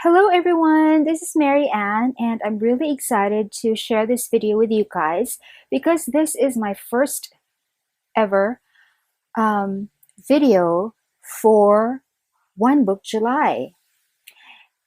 Hello everyone, this is Mary Ann and I'm really excited to share this video with you guys because this is my first ever um, video for One Book July.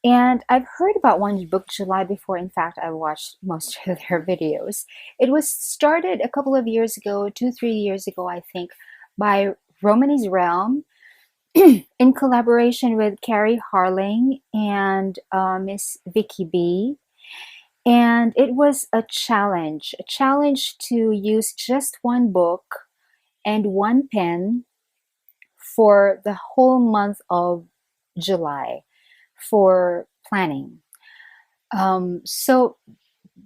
And I've heard about One Book July before. In fact, I watched most of their videos. It was started a couple of years ago, 2, 3 years ago, I think, by Romany's Realm in collaboration with Carrie Harling and Miss Vicky B. And it was a challenge to use just one book and one pen for the whole month of July for planning. So,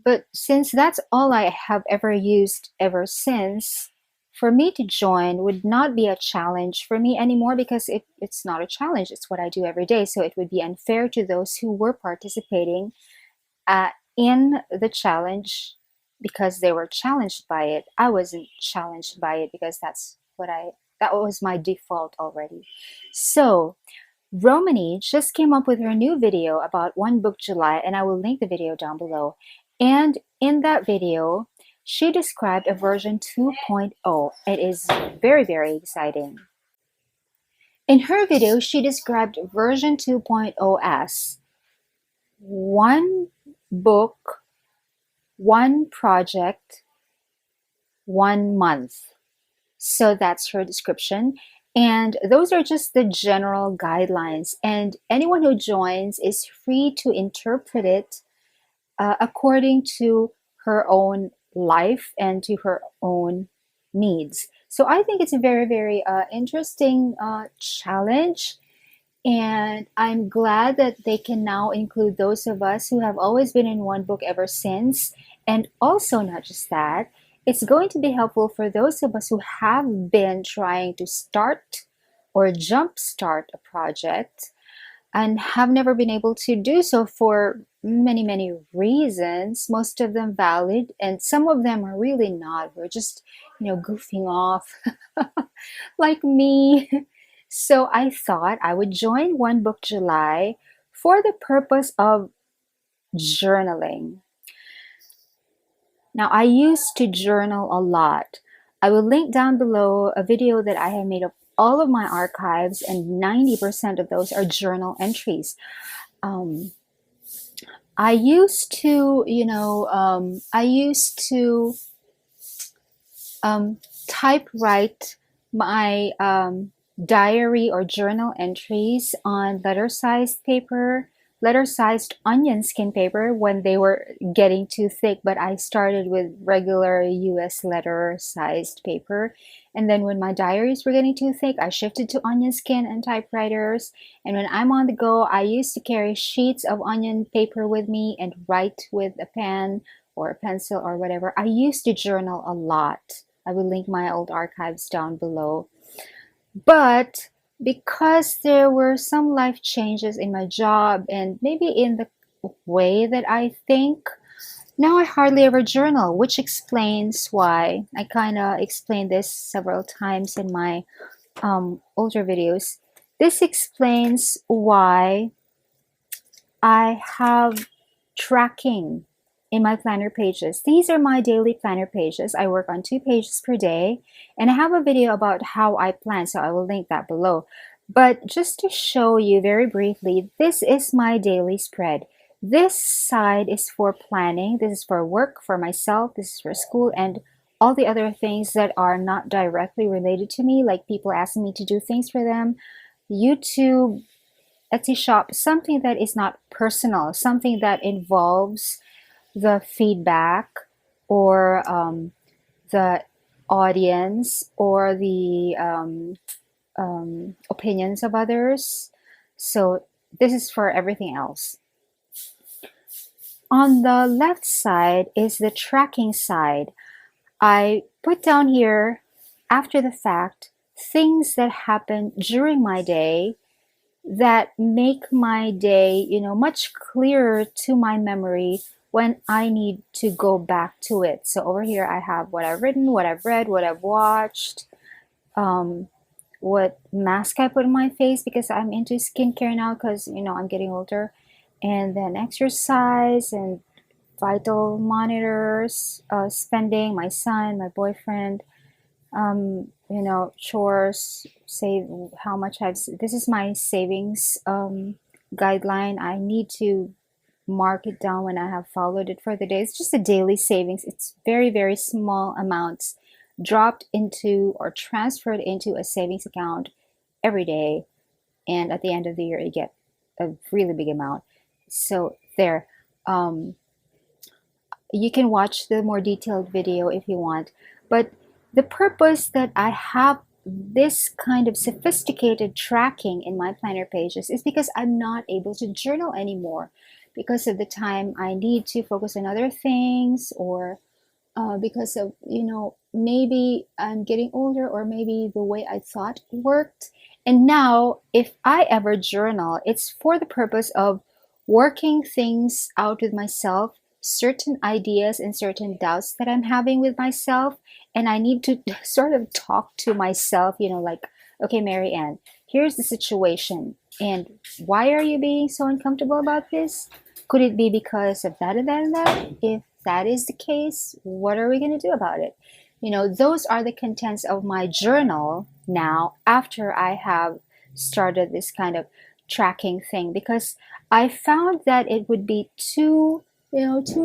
but since that's all I have ever used ever since, for me to join would not be a challenge for me anymore because it's not a challenge, it's what I do every day. So it would be unfair to those who were participating in the challenge because they were challenged by it. I wasn't challenged by it because that was my default already. So Romany just came up with her new video about One Book July, and I will link the video down below. And in that video, she described a version 2.0. It is very, very exciting. In her video, she described version 2.0 as one book, one project, 1 month. So that's her description. And those are just the general guidelines. And anyone who joins is free to interpret it according to her own life and to her own needs. So I think it's a very, very interesting challenge. And I'm glad that they can now include those of us who have always been in one book ever since. And also, not just that, it's going to be helpful for those of us who have been trying to start or jumpstart a project and have never been able to do so for many, many reasons, most of them valid, and some of them are really not. We're just, goofing off like me. So I thought I would join One Book July for the purpose of journaling. Now, I used to journal a lot. I will link down below a video that I have made of all of my archives, and 90% of those are journal entries. I used to, typewrite my diary or journal entries on letter-sized paper, letter-sized onion skin paper when they were getting too thick, but I started with regular US letter-sized paper. And then when my diaries were getting too thick, I shifted to onion skin and typewriters. And when I'm on the go, I used to carry sheets of onion paper with me and write with a pen or a pencil or whatever. I used to journal a lot. I will link my old archives down below. But because there were some life changes in my job and maybe in the way that I think, now I hardly ever journal, which explains why. I kind of explained this several times in my older videos. This explains why I have tracking in my planner pages. These are my daily planner pages. I work on 2 pages per day, and I have a video about how I plan, so I will link that below. But just to show you very briefly, this is my daily spread. This side is for planning, this is for work, for myself, this is for school, and all the other things that are not directly related to me, like people asking me to do things for them, YouTube, Etsy shop, something that is not personal, something that involves the feedback or the audience or the opinions of others. So this is for everything else. On the left side is the tracking side. I put down here, after the fact, things that happen during my day that make my day, much clearer to my memory when I need to go back to it. So over here I have what I've written, what I've read, what I've watched, what mask I put on my face because I'm into skincare now because, I'm getting older. and then exercise and vital monitors, spending, my son, my boyfriend, chores, save how much this is my savings guideline. I need to mark it down when I have followed it for the day. It's just a daily savings. It's very, very small amounts dropped into or transferred into a savings account every day. And at the end of the year, you get a really big amount. So there. Um, you can watch the more detailed video if you want. But the purpose that I have this kind of sophisticated tracking in my planner pages is because I'm not able to journal anymore because of the time I need to focus on other things, or because of, maybe I'm getting older, or maybe the way I thought worked. And now, if I ever journal, it's for the purpose of working things out with myself, certain ideas and certain doubts that I'm having with myself. And I need to sort of talk to myself, like, okay, Mary Ann, here's the situation. And why are you being so uncomfortable about this? Could it be because of that and that and that? If that is the case, what are we going to do about it? Those are the contents of my journal now after I have started this kind of tracking thing, because I found that it would be too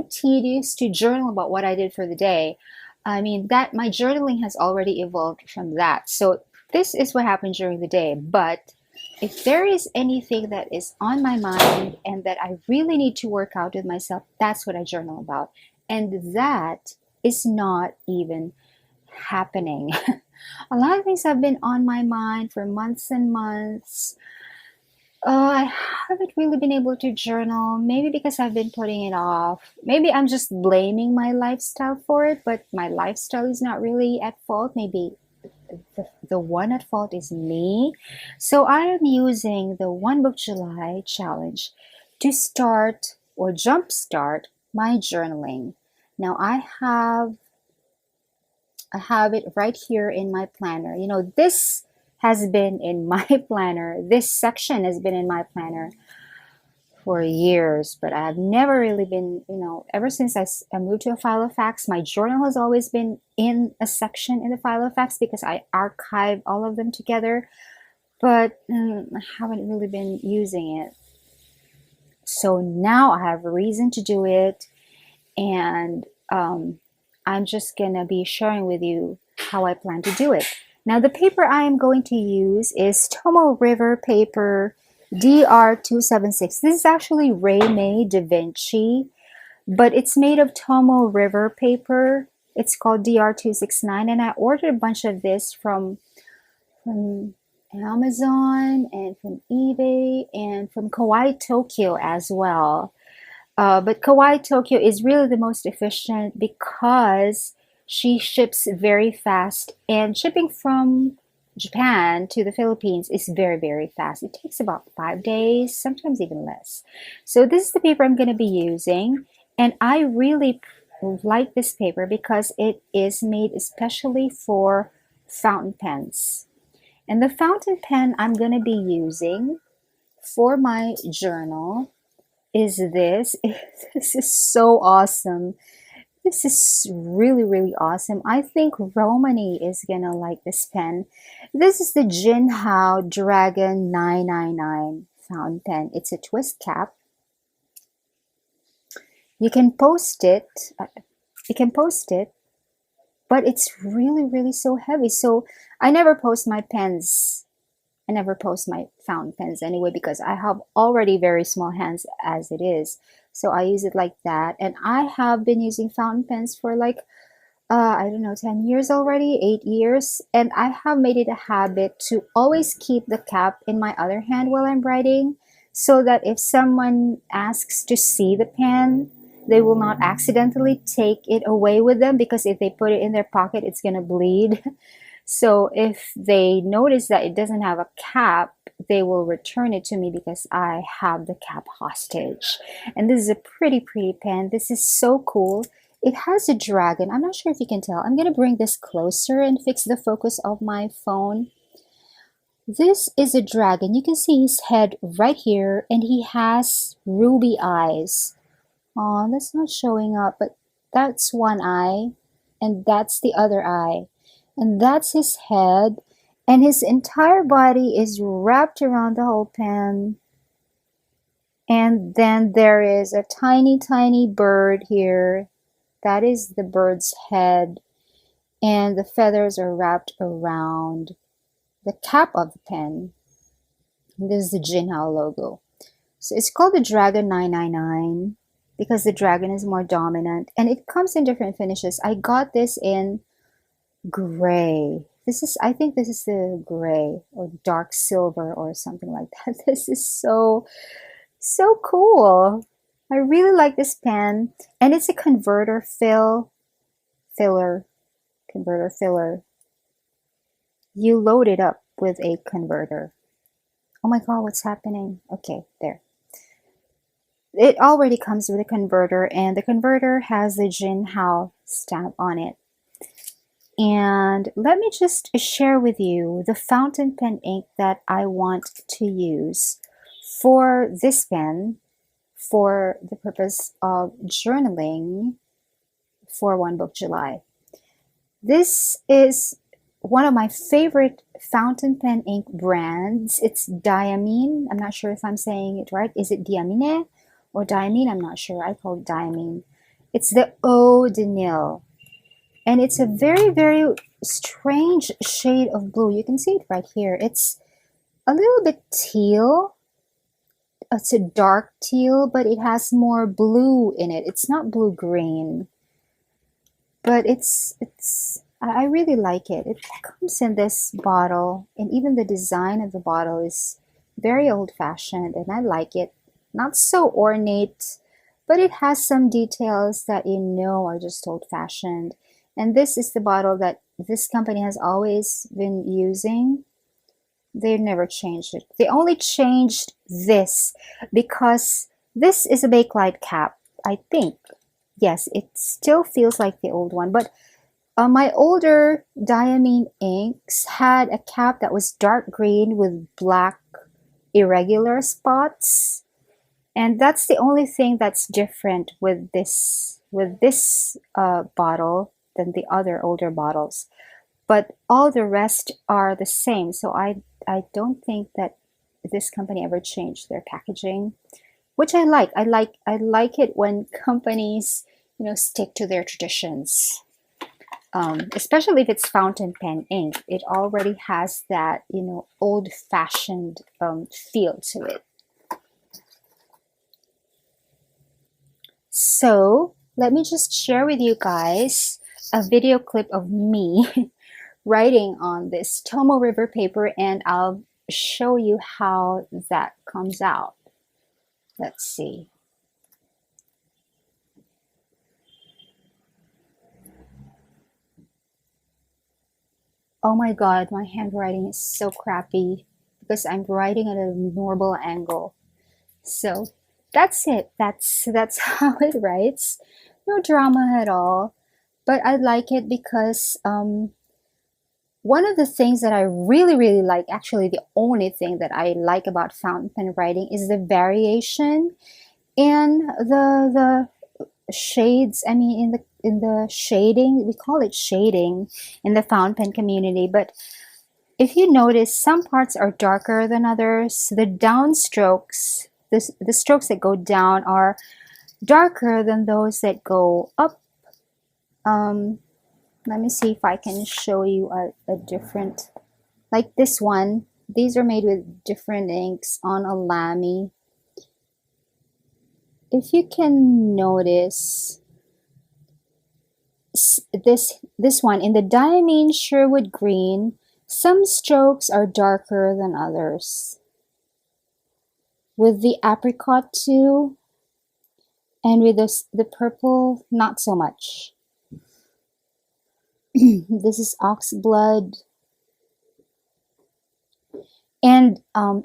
tedious to journal about what I did for the day. I mean, that my journaling has already evolved from that. So this is what happened during the day. But if there is anything that is on my mind and that I really need to work out with myself, that's what I journal about. And that is not even happening. A lot of things have been on my mind for months and months. I haven't really been able to journal, maybe because I've been putting it off. Maybe I'm just blaming my lifestyle for it, but my lifestyle is not really at fault. Maybe the one at fault is me. So I am using the One Book July challenge to start or jumpstart my journaling. Now I have it right here in my planner. This has been in my planner. This section has been in my planner for years, but I have never really been, ever since I moved to a Filofax, my journal has always been in a section in the Filofax because I archive all of them together, but I haven't really been using it. So now I have a reason to do it, and I'm just gonna be sharing with you how I plan to do it. Now, the paper I am going to use is Tomoe River paper DR276. This is actually Raymay Da Vinci, but it's made of Tomoe River paper. It's called DR269, and I ordered a bunch of this from Amazon and from eBay and from Kawaii Tokyo as well. But Kawaii Tokyo is really the most efficient because she ships very fast, and shipping from Japan to the Philippines is very, very fast. It takes about 5 days, sometimes even less. So this is the paper I'm going to be using, and I really like this paper because it is made especially for fountain pens. And the fountain pen I'm going to be using for my journal is this. This is so awesome. This is really, really awesome. I think Romani is gonna like this pen. This is the Jinhao Dragon 999 fountain pen. It's a twist cap. You can post it. But it's really, really so heavy. So I never post my pens. I never post my fountain pens anyway because I have already very small hands as it is. So I use it like that. And I have been using fountain pens for like, I don't know, 10 years already, 8 years. And I have made it a habit to always keep the cap in my other hand while I'm writing, so that if someone asks to see the pen, they will not accidentally take it away with them, because if they put it in their pocket, it's going to bleed. So if they notice that it doesn't have a cap, they will return it to me because I have the cap hostage. And this is a pretty, pretty pen. This is so cool. It has a dragon. I'm not sure if you can tell. I'm going to bring this closer and fix the focus of my phone. This is a dragon. You can see his head right here, and he has ruby eyes. Oh, that's not showing up, but that's one eye, and that's the other eye. And that's his head, and his entire body is wrapped around the whole pen. And then there is a tiny, tiny bird here. That is the bird's head, and the feathers are wrapped around the cap of the pen. And this is the Jinhao logo. So it's called the Dragon 999 because the dragon is more dominant, and it comes in different finishes. I got this in gray. I think this is the gray or dark silver or something like that. This is so cool. I really like this pen, and it's a converter converter filler. You load it up with a converter. Oh my god, what's happening? Okay, there. It already comes with a converter, and the converter has the Jinhao stamp on it. And let me just share with you the fountain pen ink that I want to use for this pen for the purpose of journaling for One Book July. This is one of my favorite fountain pen ink brands. It's Diamine. I'm not sure if I'm saying it right. Is it Diamine or Diamine? I'm not sure. I call it Diamine. It's the Eau de Nil. And it's a very, very strange shade of blue. You can see it right here. It's a little bit teal. It's a dark teal, but it has more blue in it. It's not blue-green, but I really like it. It comes in this bottle, and even the design of the bottle is very old-fashioned, and I like it. Not so ornate, but it has some details that you know are just old-fashioned. And this is the bottle that this company has always been using. They've never changed it. They only changed this because this is a Bakelite cap, I think. Yes, it still feels like the old one, but my older Diamine inks had a cap that was dark green with black irregular spots. And that's the only thing that's different with this bottle than the other older bottles. But all the rest are the same. So I don't think that this company ever changed their packaging, which I like. I like it when companies, stick to their traditions. Especially if it's fountain pen ink. It already has that, old-fashioned feel to it. So let me just share with you guys a video clip of me writing on this Tomoe River paper, and I'll show you how that comes out. Let's see. Oh my god, my handwriting is so crappy because I'm writing at a normal angle. So that's it. That's how it writes. No drama at all. But I like it because one of the things that I really, really like, actually the only thing that I like about fountain pen writing is the variation in the shades. I mean, in the shading, we call it shading in the fountain pen community. But if you notice, some parts are darker than others. The downstrokes, the strokes that go down are darker than those that go up. Let me see if I can show you a different, like this one. These are made with different inks on a Lamy. If you can notice this one in the Diamine Sherwood Green, some strokes are darker than others. With the apricot too, and with the purple, not so much. This is oxblood. And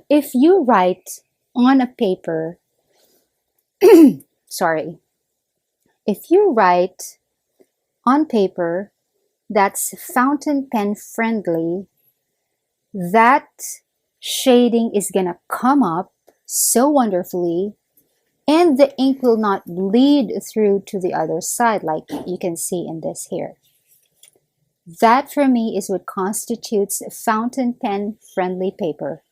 if you write on a paper, sorry, if you write on paper that's fountain pen friendly, that shading is gonna come up so wonderfully, and the ink will not bleed through to the other side like you can see in this here. That for me is what constitutes fountain pen friendly paper.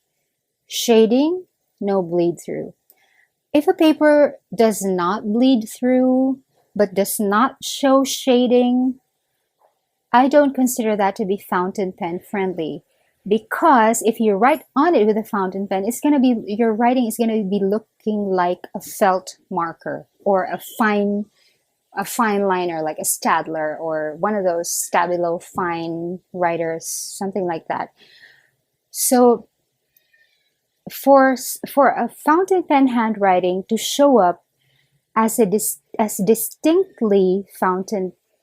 Shading, no bleed through. If a paper does not bleed through but does not show shading, I don't consider that to be fountain pen friendly, because if you write on it with a fountain pen, it's going to be, your writing is going to be looking like a felt marker or a fine liner like a Stadler or one of those Stabilo fine writers, something like that. So for a fountain pen handwriting to show up as distinctly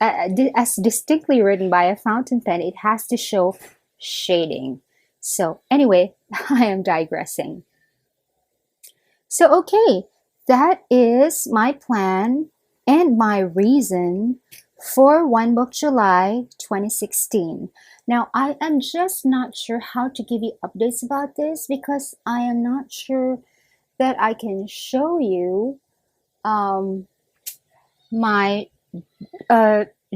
as distinctly written by a fountain pen, it has to show shading. So anyway, I am digressing. So okay, that is my plan and my reason for One Book July 2016. Now, I am just not sure how to give you updates about this because I am not sure that I can show you my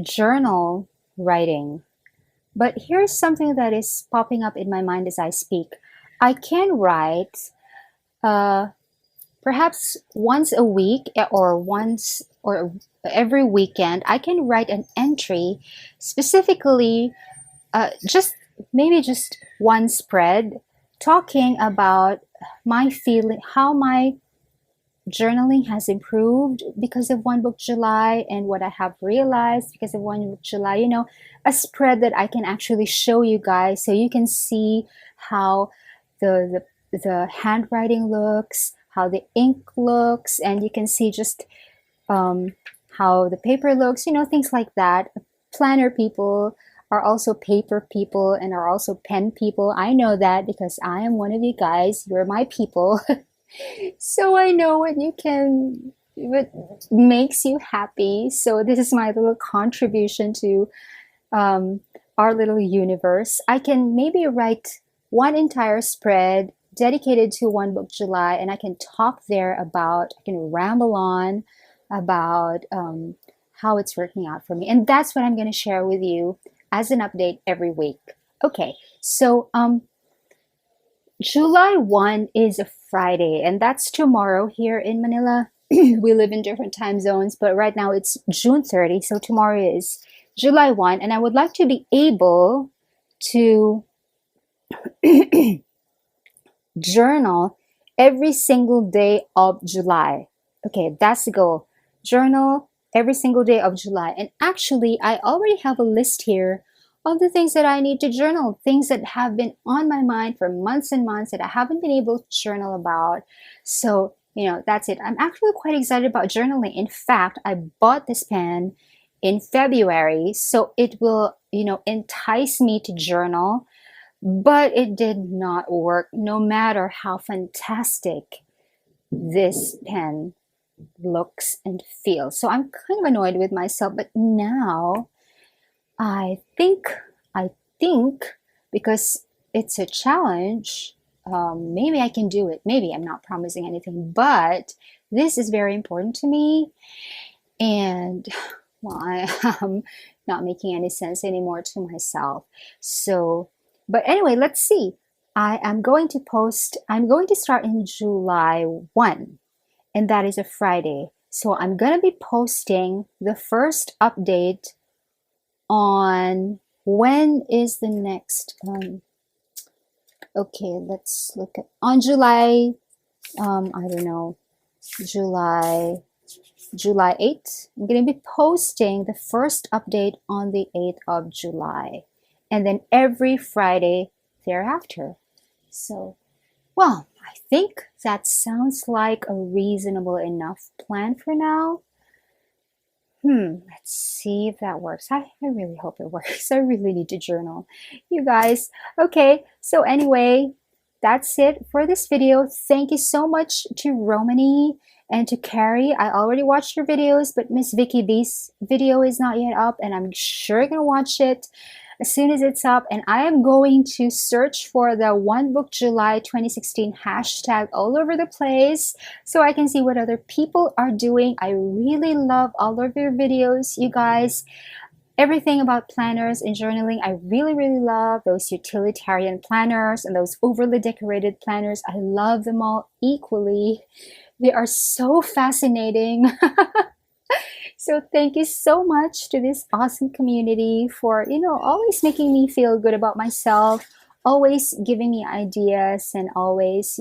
journal writing. But here's something that is popping up in my mind as I speak. I can write perhaps once a week or every weekend. I can write an entry specifically, just one spread, talking about my feeling, how my journaling has improved because of One Book July and what I have realized because of One Book July. You know, a spread that I can actually show you guys so you can see how the handwriting looks, how the ink looks, and you can see just how the paper looks, you know, things like that. Planner people are also paper people and are also pen people. I know that because I am one of you guys. You're my people. So I know what makes you happy. So this is my little contribution to our little universe. I can maybe write one entire spread dedicated to One Book July, and I can talk there about, I can ramble on about how it's working out for me. And that's what I'm going to share with you as an update every week. Okay, so July 1 is a Friday, and that's tomorrow here in Manila. We live in different time zones, but right now it's June 30, so tomorrow is July 1, and I would like to be able to journal every single day of July. Okay, that's the goal. Journal every single day of July. And actually, I already have a list here of the things that I need to journal, things that have been on my mind for months and months that I haven't been able to journal about. So, you know, that's it. I'm actually quite excited about journaling. In fact, I bought this pen in February, so it will, you know, entice me to journal, but it did not work no matter how fantastic this pen looks and feels. So I'm kind of annoyed with myself, but now I think because it's a challenge, maybe I can do it. Maybe, I'm not promising anything, but this is very important to me. And well, I am not making any sense anymore to myself. So, but anyway, let's see. I'm going to start in July 1, and that is a Friday. So I'm going to be posting the first update on when is the next okay, let's look at on July I don't know, July 8th. I'm going to be posting the first update on the 8th of July, and then every Friday thereafter. So, well, I think that sounds like a reasonable enough plan for now. Let's see if that works. I really hope it works. I really need to journal, you guys. Okay, so anyway, that's it for this video. Thank you so much to Romany and to Carrie. I already watched your videos, but Miss Vicky B's video is not yet up, and I'm sure gonna watch it. as soon as it's up, and I am going to search for the One Book July 2016 hashtag all over the place so I can see what other people are doing. I really love all of your videos, you guys. Everything about planners and journaling, I really, really love those utilitarian planners and those overly decorated planners. I love them all equally. They are so fascinating. So thank you so much to this awesome community for, always making me feel good about myself, always giving me ideas, and always,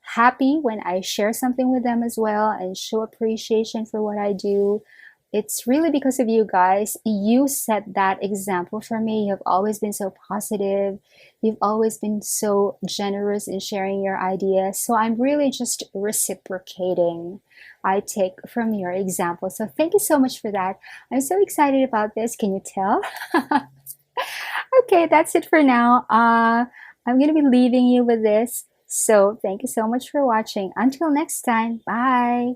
happy when I share something with them as well and show appreciation for what I do. It's really because of you guys. You set that example for me. You've always been so positive. You've always been so generous in sharing your ideas. So I'm really just reciprocating. I take from your example. So thank you so much for that. I'm so excited about this. Can you tell? Okay, that's it for now. I'm going to be leaving you with this. So thank you so much for watching. Until next time, bye.